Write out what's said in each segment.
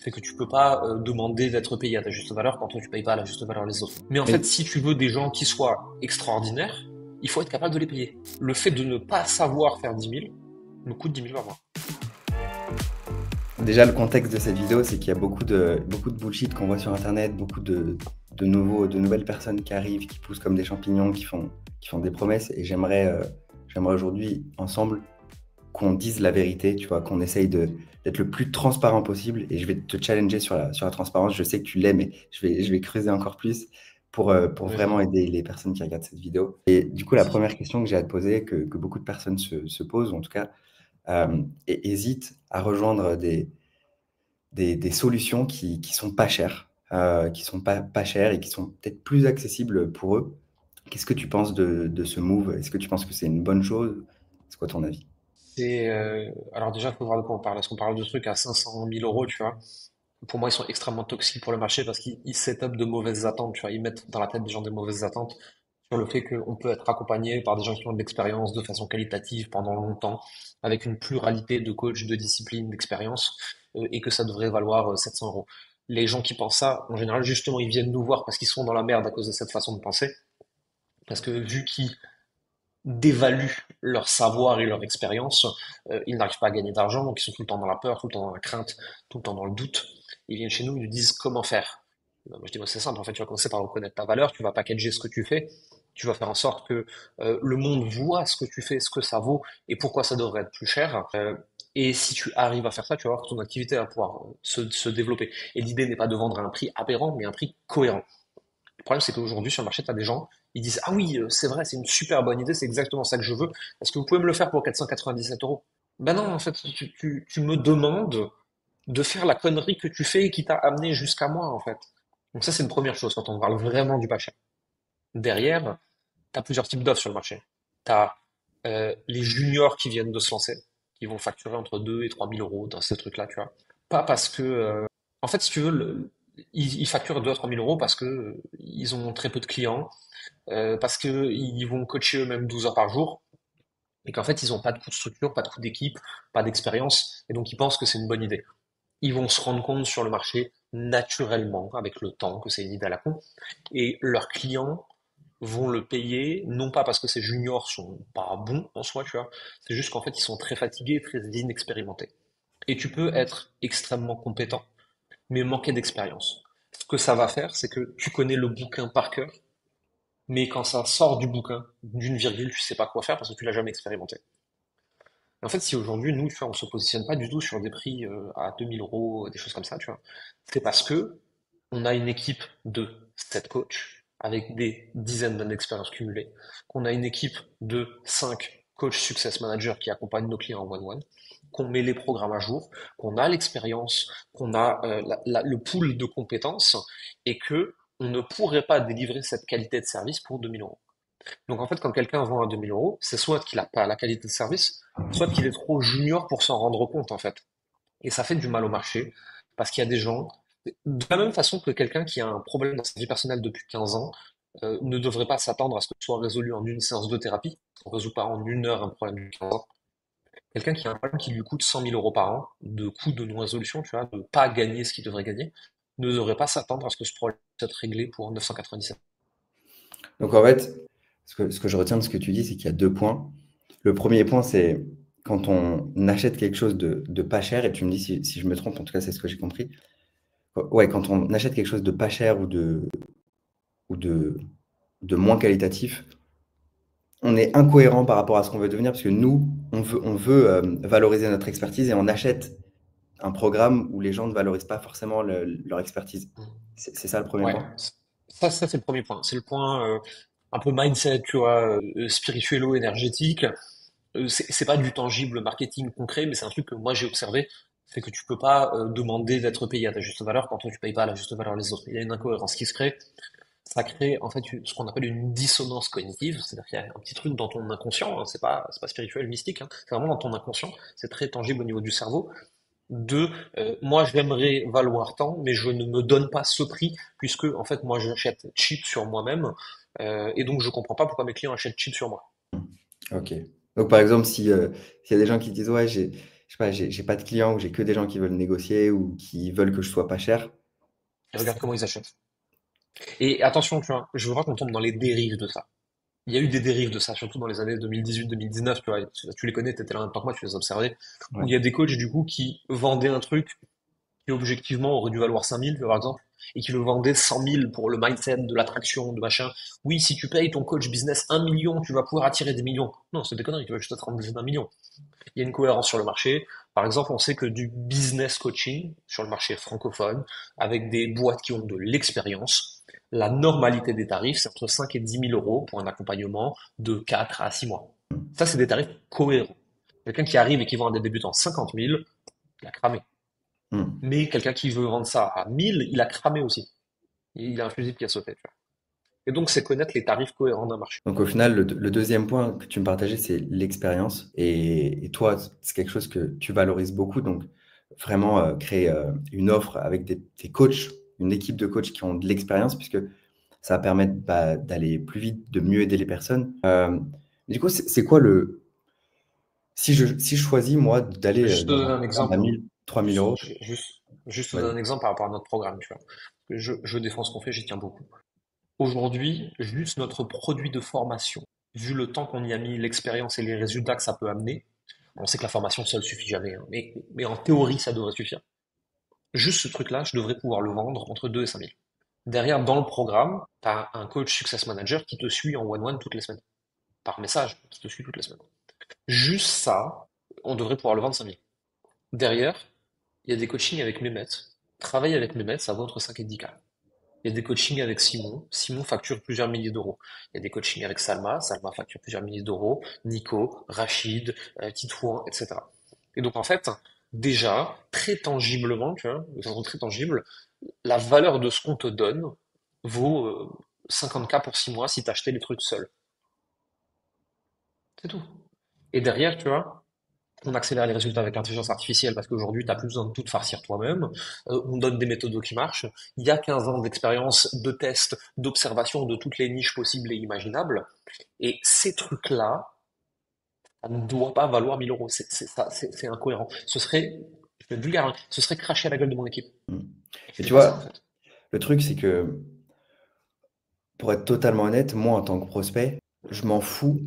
c'est que tu peux pas demander d'être payé à ta juste valeur quand toi tu payes pas à la juste valeur les autres. Mais en fait, Mais si tu veux des gens qui soient extraordinaires, il faut être capable de les payer. Le fait de ne pas savoir faire 10 000 me coûte 10 000 par mois. déjà, le contexte de cette vidéo, c'est qu'il y a beaucoup de bullshit qu'on voit sur Internet, de nouvelles personnes qui arrivent, qui poussent comme des champignons, qui font des promesses. Et j'aimerais aujourd'hui, ensemble, qu'on dise la vérité, tu vois, qu'on essaye d'être le plus transparent possible. Et je vais te challenger sur la transparence. Je sais que tu l'aimes, mais je vais creuser encore plus pour Vas-y. vraiment aider les personnes qui regardent cette vidéo. Et du coup, la première question que j'ai à te poser, que beaucoup de personnes se posent, en tout cas, et hésitent à rejoindre des solutions qui sont pas chères, qui sont pas chères et qui sont peut-être plus accessibles pour eux. Qu'est-ce que tu penses de ce move? Est-ce que tu penses que c'est une bonne chose? C'est quoi ton avis? Alors déjà, il faut voir de quoi on parle. Est-ce qu'on parle de trucs à 500 000 euros, tu vois? Pour moi, ils sont extrêmement toxiques pour le marché parce qu'ils set up de mauvaises attentes, tu vois. Ils mettent dans la tête des gens des mauvaises attentes sur le fait qu'on peut être accompagné par des gens qui ont de l'expérience de façon qualitative pendant longtemps, avec une pluralité de coachs, de disciplines, d'expérience, et que ça devrait valoir 700 euros. Les gens qui pensent ça, en général, justement, ils viennent nous voir parce qu'ils sont dans la merde à cause de cette façon de penser. Parce que vu qu'ils dévaluent leur savoir et leur expérience, ils n'arrivent pas à gagner d'argent, donc ils sont tout le temps dans la peur, tout le temps dans la crainte, tout le temps dans le doute. Ils viennent chez nous, ils nous disent comment faire. Ben, moi je dis, moi c'est simple, en fait, tu vas commencer par reconnaître ta valeur, tu vas packager ce que tu fais, tu vas faire en sorte que le monde voit ce que tu fais, ce que ça vaut et pourquoi ça devrait être plus cher. Et si tu arrives à faire ça, tu vas voir que ton activité va pouvoir se développer. Et l'idée n'est pas de vendre à un prix aberrant, mais un prix cohérent. Le problème, c'est qu'aujourd'hui, sur le marché, tu as des gens, ils disent, ah oui, c'est vrai, c'est une super bonne idée, c'est exactement ça que je veux. Est-ce que vous pouvez me le faire pour 497 euros? Ben non, en fait, tu me demandes de faire la connerie que tu fais et qui t'a amené jusqu'à moi, en fait. Donc ça, c'est une première chose quand on parle vraiment du pas cher. Derrière, tu as plusieurs types d'offres sur le marché. Tu as les juniors qui viennent de se lancer, qui vont facturer entre 2 et 3 000 euros dans ces trucs-là, tu vois. Pas parce que... en fait, si tu veux, ils facturent 2 à 3 000 euros parce que ils ont très peu de clients, parce que ils vont coacher eux-mêmes 12 heures par jour, et qu'en fait, ils n'ont pas de coût de structure, pas de coût d'équipe, pas d'expérience, et donc ils pensent que c'est une bonne idée. Ils vont se rendre compte sur le marché naturellement, avec le temps, que c'est une idée à la con, et leurs clients vont le payer, non pas parce que ces juniors sont pas bons en soi, tu vois, c'est juste qu'en fait, ils sont très fatigués, très inexpérimentés. Et tu peux être extrêmement compétent, mais manquer d'expérience. Ce que ça va faire, c'est que tu connais le bouquin par cœur, mais quand ça sort du bouquin, d'une virgule, tu sais pas quoi faire parce que tu l'as jamais expérimenté. En fait, si aujourd'hui, nous, tu vois, on se positionne pas du tout sur des prix à 2000 euros, des choses comme ça, tu vois, c'est parce que on a une équipe de 7 coachs avec des dizaines d'années d'expérience cumulée, qu'on a une équipe de 5 coachs success managers qui accompagnent nos clients en one-one, qu'on met les programmes à jour, qu'on a l'expérience, qu'on a le pool de compétences et que on ne pourrait pas délivrer cette qualité de service pour 2000 euros. Donc en fait, quand quelqu'un vend à 2000 euros, c'est soit qu'il n'a pas la qualité de service, soit qu'il est trop junior pour s'en rendre compte en fait. Et ça fait du mal au marché, parce qu'il y a des gens, de la même façon que quelqu'un qui a un problème dans sa vie personnelle depuis 15 ans, ne devrait pas s'attendre à ce que ce soit résolu en une séance de thérapie. On ne résout pas en une heure un problème de 15 ans. Quelqu'un qui a un problème qui lui coûte 100 000 euros par an, de coût de non-résolution, tu vois, de ne pas gagner ce qu'il devrait gagner, ne devrait pas s'attendre à ce que ce problème soit réglé pour 997. Donc en fait, ce que je retiens de ce que tu dis, c'est qu'il y a deux points. Le premier point, c'est quand on achète quelque chose de pas cher, et tu me dis si je me trompe, en tout cas c'est ce que j'ai compris. Ouais, quand on achète quelque chose de pas cher ou de moins qualitatif, on est incohérent par rapport à ce qu'on veut devenir, parce que nous, on veut valoriser notre expertise et on achète un programme où les gens ne valorisent pas forcément leur expertise. C'est ça le premier Ouais, point? ça c'est le premier point. C'est le point un peu mindset, tu vois, spirituelo-énergétique. C'est pas du tangible marketing concret, mais c'est un truc que moi j'ai observé. C'est que tu peux pas demander d'être payé à ta juste valeur quand toi tu payes pas à la juste valeur les autres. Il y a une incohérence qui se crée. Ça crée en fait ce qu'on appelle une dissonance cognitive. C'est-à-dire qu'il y a un petit truc dans ton inconscient. Hein, c'est pas spirituel, mystique. Hein, c'est vraiment dans ton inconscient. C'est très tangible au niveau du cerveau de moi j'aimerais valoir tant, mais je ne me donne pas ce prix puisque en fait moi j'achète cheap sur moi-même et donc je comprends pas pourquoi mes clients achètent cheap sur moi. Ok. Donc par exemple, s'il y a des gens qui disent ouais, je sais pas, j'ai pas de clients ou j'ai que des gens qui veulent négocier ou qui veulent que je sois pas cher. Et regarde comment ils achètent. Et attention, tu vois, je veux pas qu'on tombe dans les dérives de ça. Il y a eu des dérives de ça, surtout dans les années 2018-2019, tu vois, tu les connais, tu étais là en même temps que moi, tu les observais, où il Ouais. y a des coachs, du coup, qui vendaient un truc qui, objectivement, aurait dû valoir 5 000, par exemple, et qui le vendaient 100 000 pour le mindset, de l'attraction, de machin. Oui, si tu payes ton coach business 1 million, tu vas pouvoir attirer des millions. Non, c'est des conneries, tu vas juste attirer d'un million. Il y a une cohérence sur le marché. Par exemple, on sait que du business coaching sur le marché francophone, avec des boîtes qui ont de l'expérience, la normalité des tarifs, c'est entre 5 et 10 000 € pour un accompagnement de 4 à 6 mois. Ça, c'est des tarifs cohérents. Quelqu'un qui arrive et qui vend à des débutants 50 000, il a cramé. Hmm. Mais quelqu'un qui veut vendre ça à 1 000, il a cramé aussi. Il a un fusible qui a sauté, tu vois. Et donc, c'est connaître les tarifs cohérents d'un marché. Donc au final, le deuxième point que tu me partageais, c'est l'expérience. Et toi, c'est quelque chose que tu valorises beaucoup. Donc vraiment créer une offre avec des coachs, une équipe de coachs qui ont de l'expérience, puisque ça va permettre bah, d'aller plus vite, de mieux aider les personnes. Du coup, c'est quoi le... Si je choisis, moi, Je d'aller vais juste te dans un donner un programme à exemple. 1000, 3000 Juste, euros, juste te donner vas-y. un exemple par rapport à notre programme, tu vois. Parce que je défends ce qu'on fait, j'y tiens beaucoup. Aujourd'hui, juste notre produit de formation, vu le temps qu'on y a mis, l'expérience et les résultats que ça peut amener, on sait que la formation seule suffit jamais, hein, mais en théorie, ça devrait suffire. Juste ce truc-là, je devrais pouvoir le vendre entre 2 et 5 000. Derrière, dans le programme, tu as un coach success manager qui te suit en one-one toutes les semaines, par message, qui te suit toutes les semaines. Juste ça, on devrait pouvoir le vendre 5 000. Derrière, il y a des coachings avec Mehmet. Travailler avec Mehmet, ça vaut entre 5 et 10K. Il y a des coachings avec Simon. Simon facture plusieurs milliers d'euros. Il y a des coachings avec Salma. Salma facture plusieurs milliers d'euros. Nico, Rachid, Titouan, etc. Et donc, en fait, déjà, très tangiblement, tu vois, de façon très tangible, la valeur de ce qu'on te donne vaut 50K pour 6 mois si t'achetais les trucs seul. C'est tout. Et derrière, tu vois, on accélère les résultats avec l'intelligence artificielle parce qu'aujourd'hui, tu n'as plus besoin de tout te farcir toi-même. On donne des méthodes qui marchent. Il y a 15 ans d'expérience, de tests, d'observation de toutes les niches possibles et imaginables. Et ces trucs-là, ça ne doit pas valoir 1 000 euros. C'est incohérent. Ce serait, je vais être vulgaire, hein, ce serait cracher à la gueule de mon équipe. Hmm. Je Et fais tu pas ça, en vois, fait. le truc, c'est que pour être totalement honnête, moi, en tant que prospect, je m'en fous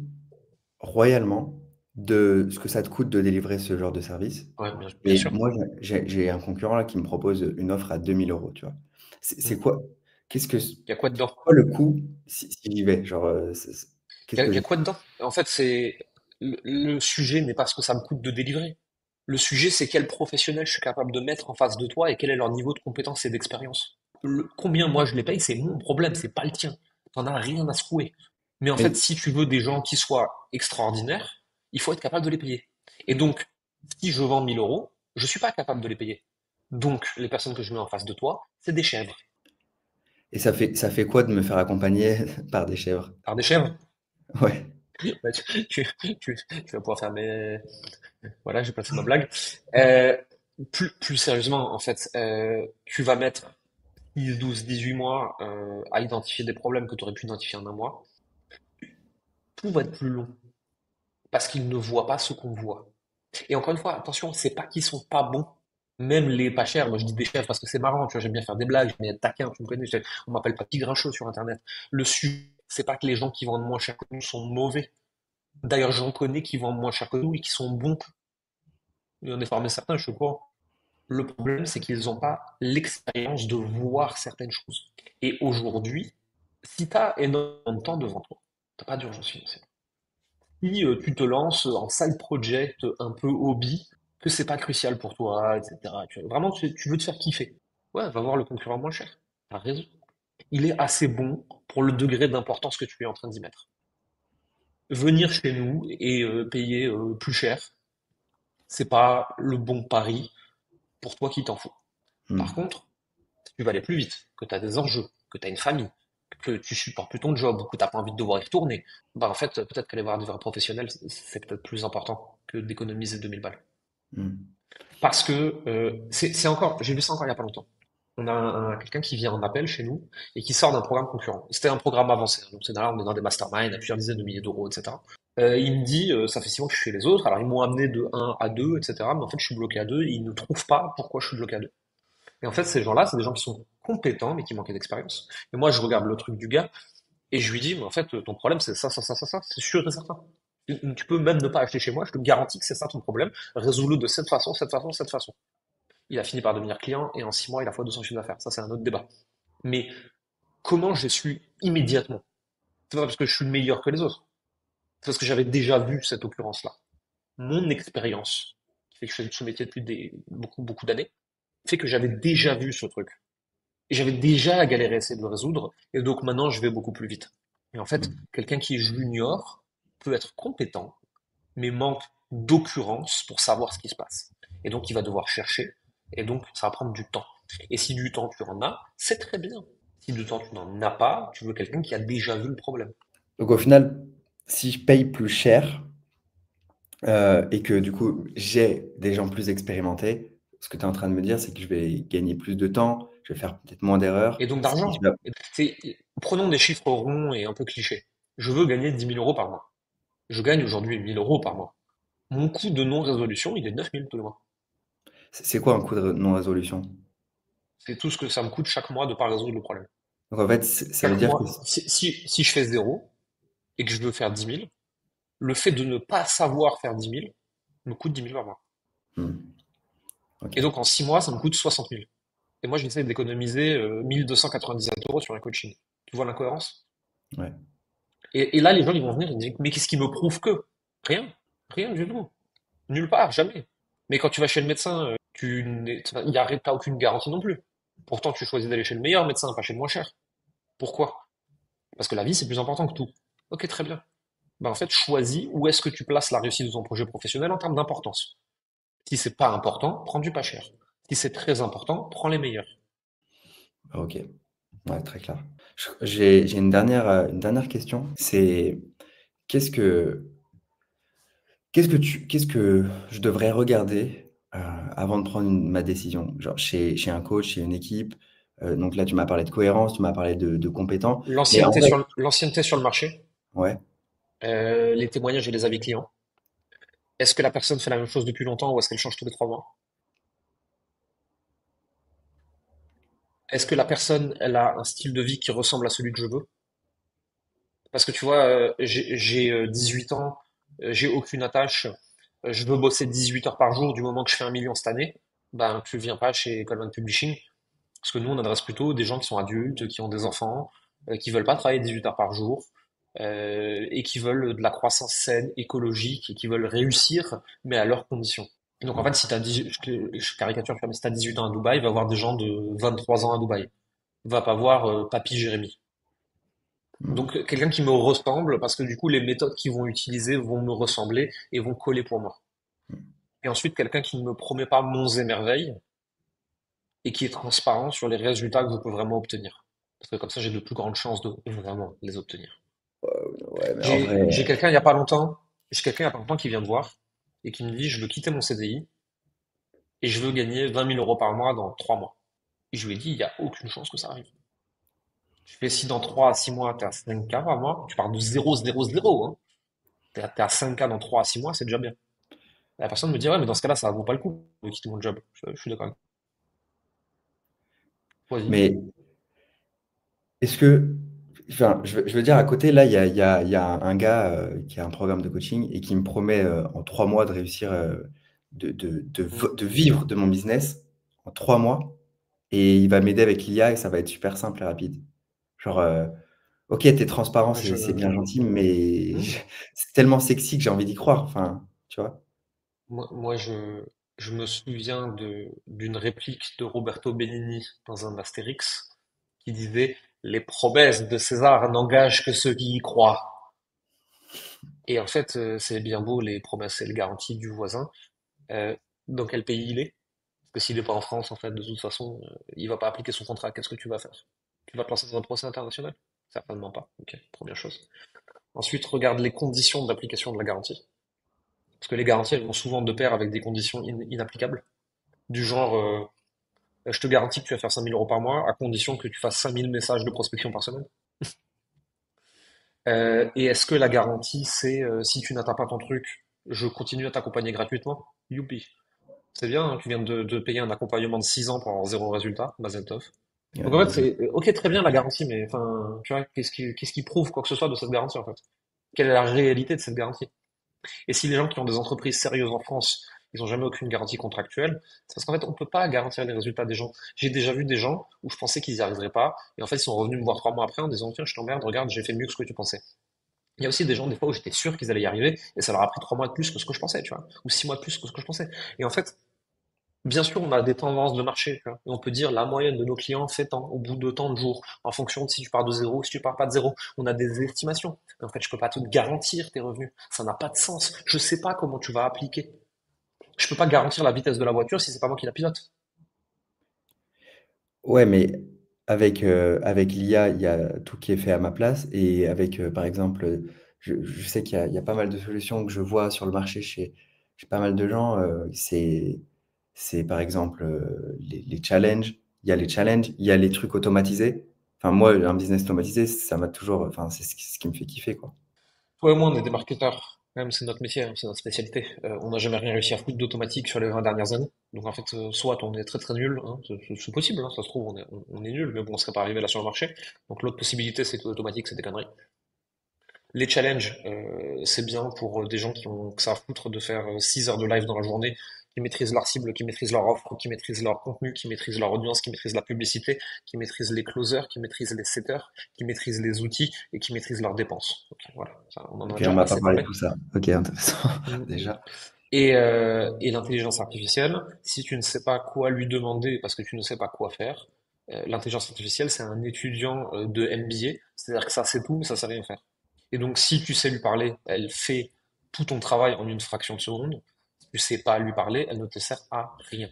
royalement de ce que ça te coûte de délivrer ce genre de service. Ouais, bien Et sûr. moi, j'ai un concurrent là qui me propose une offre à 2 000 euros, tu vois. C'est Hmm. quoi? Qu'est-ce que Il y a quoi dedans? c'est quoi le coût si j'y vais? Genre, qu'est-ce que Il y je... a quoi dedans? En fait, c'est le sujet n'est pas ce que ça me coûte de délivrer. Le sujet, c'est quel professionnel je suis capable de mettre en face de toi et quel est leur niveau de compétence et d'expérience. Combien moi je les paye, c'est mon problème, c'est pas le tien. T'en as rien à secouer. Mais en fait, Mais, si tu veux des gens qui soient extraordinaires, il faut être capable de les payer. Et donc, si je vends 1 000 euros, je suis pas capable de les payer. Donc, les personnes que je mets en face de toi, c'est des chèvres. et ça fait quoi de me faire accompagner par des chèvres? Alors, des chèvres, Ouais. bah, tu vas pouvoir faire mes, voilà, j'ai placé ma blague. Euh, plus sérieusement, en fait, tu vas mettre 10, 12, 18 mois à identifier des problèmes que tu aurais pu identifier en un mois. Tout va être plus long parce qu'ils ne voient pas ce qu'on voit. Et encore une fois, attention, c'est pas qu'ils sont pas bons. Même les pas chers, moi je dis des chefs parce que c'est marrant, tu vois, j'aime bien faire des blagues, j'aime bien être taquin, tu me connais, on m'appelle pas petit grincheux sur Internet. Le sujet, c'est pas que les gens qui vendent moins cher que nous sont mauvais. D'ailleurs, j'en connais qui vendent moins cher que nous et qui sont bons. Il y en a formé certains, je suis au courant. Le problème, c'est qu'ils n'ont pas l'expérience de voir certaines choses. Et aujourd'hui, si tu as énormément de temps devant toi, tu n'as pas d'urgence financière. Si tu te lances en side project, un peu hobby, que c'est pas crucial pour toi, etc. Vraiment, tu veux te faire kiffer. Ouais, va voir le concurrent moins cher. T'as raison. Il est assez bon pour le degré d'importance que tu es en train d'y mettre. Venir chez nous et payer plus cher, c'est pas le bon pari pour toi qui t'en fous. Par Hmm. contre, si tu vas aller plus vite, que tu as des enjeux, que tu as une famille, que tu supportes plus ton job, que tu n'as pas envie de devoir y retourner, bah en fait, peut-être qu'aller voir des vrais professionnels, c'est peut-être plus important que d'économiser 2 000 balles. Hmm. Parce que c'est encore, j'ai vu ça encore il y a pas longtemps. On a quelqu'un qui vient en appel chez nous et qui sort d'un programme concurrent. C'était un programme avancé, hein. Donc c'est là, on est dans des masterminds à plusieurs dizaines de milliers d'euros, etc. Il me dit, ça fait 6 mois que je suis chez les autres, alors ils m'ont amené de 1 à 2, etc. Mais en fait, je suis bloqué à 2 et ils ne trouvent pas pourquoi je suis bloqué à 2. Et en fait, ces gens-là, c'est des gens qui sont compétents, mais qui manquaient d'expérience. Et moi, je regarde le truc du gars et je lui dis, mais en fait, ton problème, c'est ça, ça, ça, ça, ça, c'est sûr et certain. Tu peux même ne pas acheter chez moi, je te garantis que c'est ça ton problème. Résous-le de cette façon, cette façon, cette façon. Il a fini par devenir client et en 6 mois, il a fois 200 chiffres d'affaires. Ça, c'est un autre débat. Mais comment j'ai su immédiatement? C'est pas parce que je suis meilleur que les autres. C'est parce que j'avais déjà vu cette occurrence-là. Mon expérience, qui fait que je fais ce métier depuis beaucoup, beaucoup d'années, fait que j'avais déjà vu ce truc. Et j'avais déjà galéré à essayer de le résoudre. Et donc maintenant, je vais beaucoup plus vite. Et en fait, Mm. quelqu'un qui est junior peut être compétent, mais manque d'occurrence pour savoir ce qui se passe. Et donc, il va devoir chercher. Et donc, ça va prendre du temps. Et si du temps tu en as, c'est très bien. Si du temps tu n'en as pas, tu veux quelqu'un qui a déjà vu le problème. Donc au final, si je paye plus cher, et que du coup, j'ai des gens plus expérimentés, ce que tu es en train de me dire, c'est que je vais gagner plus de temps, je vais faire peut-être moins d'erreurs. Et donc Si je d'argent. vais- Prenons des chiffres ronds et un peu clichés. Je veux gagner 10 000 € par mois. Je gagne aujourd'hui 1 000 € par mois. Mon coût de non-résolution, il est 9 000 tous les mois. c'est quoi un coût de non-résolution? C'est tout ce que ça me coûte chaque mois de pas résoudre le problème. Donc en fait, ça veut Chaque dire que... mois, si je fais zéro et que je veux faire 10 000, le fait de ne pas savoir faire 10 000 me coûte 10 000 par mois. Hmm, ok, Et donc en 6 mois, ça me coûte 60 000. Et moi, j'essaie d'économiser 1 297 € sur un coaching. Tu vois l'incohérence? ouais. Et là, les gens, ils vont venir et dire, mais qu'est-ce qui me prouve que? Rien. Rien du tout. Nulle part, jamais. Mais quand tu vas chez le médecin, il y a, t'as aucune garantie non plus. Pourtant, tu choisis d'aller chez le meilleur médecin, pas chez le moins cher. Pourquoi? Parce que la vie, c'est plus important que tout. Ok, très bien. Ben, en fait, choisis où est-ce que tu places la réussite de ton projet professionnel en termes d'importance. Si c'est pas important, prends du pas cher. Si c'est très important, prends les meilleurs. Ok, ouais, très clair. J'ai une dernière question. C'est qu'est-ce que, qu'est-ce que je devrais regarder avant de prendre ma décision? Genre chez un coach, chez une équipe. Donc là, tu m'as parlé de cohérence, tu m'as parlé de compétents. Mais en vrai, L'ancienneté sur le marché, ouais. les témoignages et les avis clients. Est-ce que la personne fait la même chose depuis longtemps ou est-ce qu'elle change tous les 3 mois? Est-ce que la personne, elle a un style de vie qui ressemble à celui que je veux? Parce que tu vois, j'ai 18 ans, j'ai aucune attache, je veux bosser 18 heures par jour du moment que je fais 1 million cette année, ben tu viens pas chez Coleman Publishing. Parce que nous, on adresse plutôt des gens qui sont adultes, qui ont des enfants, qui veulent pas travailler 18 heures par jour, et qui veulent de la croissance saine, écologique, et qui veulent réussir, mais à leurs conditions. Et donc en fait, si t'as 18, je caricature, mais si t'as 18 ans à Dubaï, va voir des gens de 23 ans à Dubaï. Va pas voir Papy Jérémy. Hmm. Donc quelqu'un qui me ressemble, parce que du coup les méthodes qu'ils vont utiliser vont me ressembler et vont coller pour moi. Et ensuite quelqu'un qui ne me promet pas monts et merveilles et qui est transparent sur les résultats que je peux vraiment obtenir. Parce que comme ça j'ai de plus grandes chances de vraiment les obtenir. Ouais, mais en vrai, J'ai quelqu'un il y a pas longtemps, j'ai quelqu'un il y a pas longtemps qui vient me voir et qui me dit je veux quitter mon CDI et je veux gagner 20 000 € par mois dans 3 mois. Et je lui ai dit il n'y a aucune chance que ça arrive. Je fais si dans 3 à 6 mois t'es à 5K par mois, tu pars de 0,000, hein. T'es à 5K dans 3 à 6 mois, c'est déjà bien. La personne me dit, ouais, mais dans ce cas-là, ça vaut pas le coup de quitter mon job. Je suis d'accord avec toi. Vas-y. mais est-ce que, enfin, je veux dire, à côté, là, il y a un gars qui a un programme de coaching et qui me promet en 3 mois de réussir, Mm. de vivre de mon business en 3 mois. Et il va m'aider avec l'IA et ça va être super simple et rapide. Genre, ok, t'es transparent, Moi, je, c'est bien gentil, mais Mm. c'est tellement sexy que j'ai envie d'y croire. Enfin, tu vois? Moi, je me souviens d'une réplique de Roberto Benigni dans un Astérix qui disait, les promesses de César n'engagent que ceux qui y croient. Et en fait, c'est bien beau les promesses et les garanties du voisin. Euh, dans quel pays il est? Parce que s'il n'est pas en France, en fait, de toute façon, il va pas appliquer son contrat. Qu'est-ce que tu vas faire? Tu vas te lancer dans un procès international? Certainement pas. Ok, première chose. Ensuite, regarde les conditions d'application de la garantie. Parce que les garanties, elles vont souvent de pair avec des conditions inapplicables. Du genre, je te garantis que tu vas faire 5 000 € par mois, à condition que tu fasses 5 000 messages de prospection par semaine. Et est-ce que la garantie, c'est si tu n'atteins pas ton truc, je continue à t'accompagner gratuitement? Youpi. C'est bien, hein, tu viens de payer un accompagnement de 6 ans pour avoir zéro résultat, Mazel tov. Ouais, Donc en fait, vas-y. c'est ok, très bien la garantie, mais enfin, tu vois, qu'est-ce qui prouve quoi que ce soit de cette garantie en fait? Quelle est la réalité de cette garantie? Et si les gens qui ont des entreprises sérieuses en France, ils n'ont jamais aucune garantie contractuelle, c'est parce qu'en fait, on ne peut pas garantir les résultats des gens. J'ai déjà vu des gens où je pensais qu'ils n'y arriveraient pas, et en fait, ils sont revenus me voir 3 mois après en disant, tiens, je t'emmerde, regarde, j'ai fait mieux que ce que tu pensais. Il y a aussi des gens, des fois, où j'étais sûr qu'ils allaient y arriver, et ça leur a pris 3 mois de plus que ce que je pensais, tu vois, ou 6 mois de plus que ce que je pensais. Et en fait, bien sûr, on a des tendances de marché, tu vois, et on peut dire la moyenne de nos clients fait tant, au bout de tant de jours, en fonction de si tu pars de zéro ou si tu pars pas de zéro. On a des estimations. Mais en fait, je peux pas te garantir tes revenus. Ça n'a pas de sens. Je sais pas comment tu vas appliquer. Je peux pas garantir la vitesse de la voiture si c'est pas moi qui la pilote. Ouais, mais avec l'IA, il y a tout qui est fait à ma place. Et avec, par exemple, je sais qu'il y a pas mal de solutions que je vois sur le marché chez pas mal de gens. C'est par exemple les challenges. Il y a les challenges, il y a les trucs automatisés. Enfin, moi, un business automatisé, ça m'a toujours. Enfin, c'est ce qui me fait kiffer, quoi. Toi et moi, on est des marketeurs. Même, c'est notre métier, hein, c'est notre spécialité. On n'a jamais rien réussi à foutre d'automatique sur les 20 dernières années. Donc en fait, soit on est très très nul, hein, c'est possible, hein, ça se trouve, on est nul, mais bon, on serait pas arrivé là sur le marché. Donc l'autre possibilité, c'est que l'automatique, c'est des conneries. Les challenges, c'est bien pour des gens qui ont que ça à foutre de faire 6 heures de live dans la journée, qui maîtrisent leur cible, qui maîtrisent leur offre, qui maîtrisent leur contenu, qui maîtrisent leur audience, qui maîtrisent la publicité, qui maîtrisent les closers, qui maîtrisent les setters, qui maîtrisent les outils et qui maîtrisent leurs dépenses. Ok, voilà, ça, on en a Ok, on déjà m'a pas assez parlé de parlé. tout ça. Ok, intéressant. Mm. Déjà. Et l'intelligence artificielle, si tu ne sais pas quoi lui demander parce que tu ne sais pas quoi faire, l'intelligence artificielle, c'est un étudiant de MBA, c'est-à-dire que ça sait tout, mais ça sait rien faire. Et donc, si tu sais lui parler, elle fait tout ton travail en une fraction de seconde. Si tu sais pas lui parler, elle ne te sert à rien.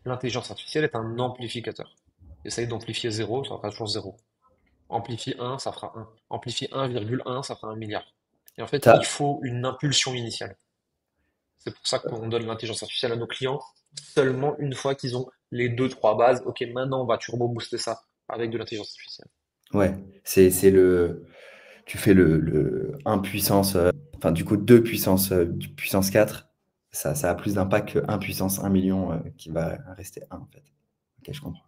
L'intelligence artificielle est un amplificateur. Essaye d'amplifier zéro, ça fera toujours zéro. Amplifie un, ça fera un. Amplifie 1,1, ça fera 1 milliard. Et en fait, il T'as, faut une impulsion initiale. C'est pour ça qu'on donne l'intelligence artificielle à nos clients seulement une fois qu'ils ont les deux, trois bases. Ok, maintenant on va turbo booster ça avec de l'intelligence artificielle. ouais, c'est le. Tu fais le 1 puissance, enfin du coup 2 puissance, puissance 4, ça a plus d'impact que 1 puissance 1 million qui va rester 1 en fait. Ok, je comprends.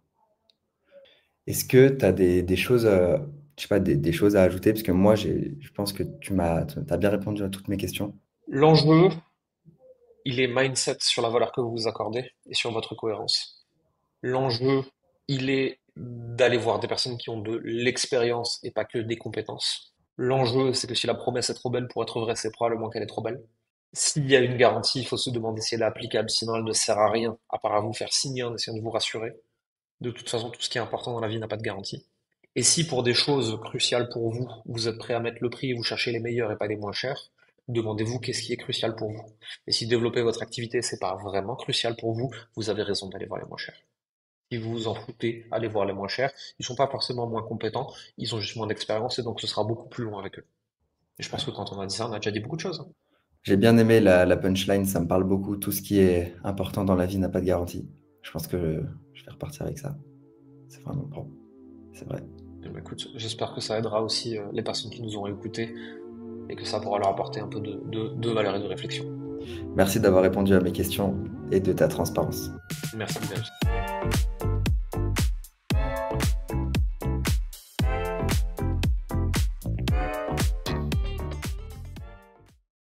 Est-ce que tu as des choses, je sais pas, des choses à ajouter? Parce que moi, je pense que t'as bien répondu à toutes mes questions. L'enjeu, il est mindset sur la valeur que vous vous accordez et sur votre cohérence. L'enjeu, il est d'aller voir des personnes qui ont de l'expérience et pas que des compétences. L'enjeu, c'est que si la promesse est trop belle pour être vraie, c'est probablement qu'elle est trop belle. S'il y a une garantie, il faut se demander si elle est applicable, sinon elle ne sert à rien, à part à vous faire signer en essayant de vous rassurer. De toute façon, tout ce qui est important dans la vie n'a pas de garantie. Et si pour des choses cruciales pour vous, vous êtes prêt à mettre le prix et vous cherchez les meilleurs et pas les moins chers, demandez-vous qu'est-ce qui est crucial pour vous. Et si développer votre activité, c'est pas vraiment crucial pour vous, vous avez raison d'aller voir les moins chers. Si vous vous en foutez, allez voir les moins chers. Ils sont pas forcément moins compétents, ils ont juste moins d'expérience et donc ce sera beaucoup plus long avec eux. Et je pense que quand on a dit ça, on a déjà dit beaucoup de choses, hein. J'ai bien aimé la punchline, ça me parle beaucoup. Tout ce qui est important dans la vie n'a pas de garantie. Je pense que je vais repartir avec ça. C'est vraiment bon. C'est vrai. Eh ben, écoute, j'espère que ça aidera aussi les personnes qui nous ont écoutés et que ça pourra leur apporter un peu de valeur et de réflexion. Merci d'avoir répondu à mes questions et de ta transparence. Merci, Miles.